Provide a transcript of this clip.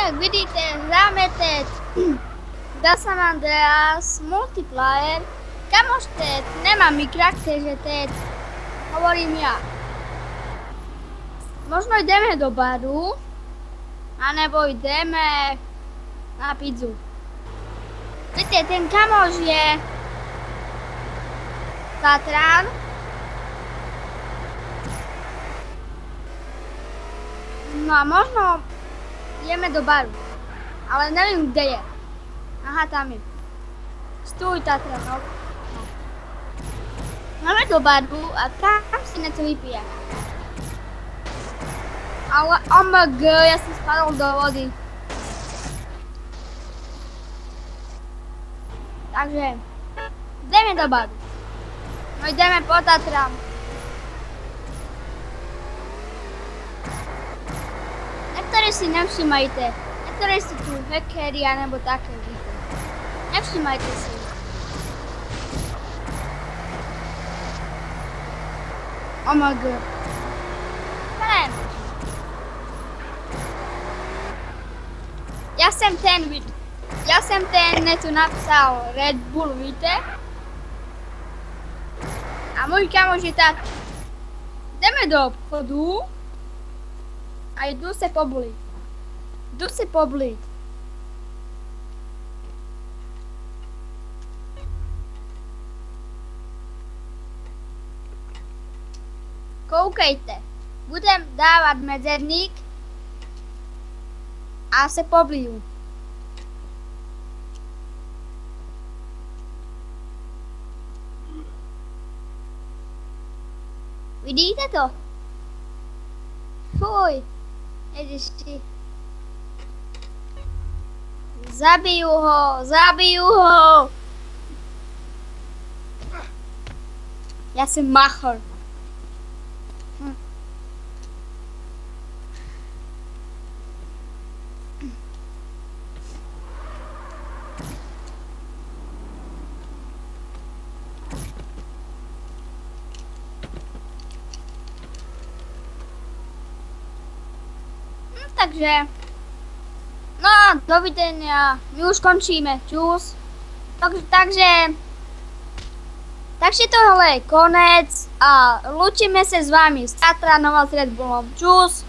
Jak vidíte, hráme teď The San Andreas multiplayer. Kamož teď nemá mikra, takže teď hovorím ja. Možno jdeme do baru, anebo jdeme na pizzu. Víte, ten kamož je Tatran. No a možno ideme do baru, ale nevím, kde je. Aha, tam je. Stůj, Tatran, no. Máme do baru a tam si něco vypijeme. Ale OMG, já jsem spadl do vody. Takže jdeme do baru. No jdeme po Tatran. Niektorí si nevšímajte. Niektorí si tu hackeri anebo také víte. Nevšímajte si. OMG. Jdem. Já jsem ten tu napsal Red Bull, víte? A můj kamož je tak. Jdeme do obchodu a jdu se poblit. Jdu se poblit. Koukejte. Budem dávat medzerník a se pobliju. Vidíte to? Fuj. Ježiši. Zabiju ho. Já jsem machr. Takže, no dovidenia, my už končíme, čus. Takže tohle je konec a lúčime se s vámi s Tatranom a s Red Bullom, čus.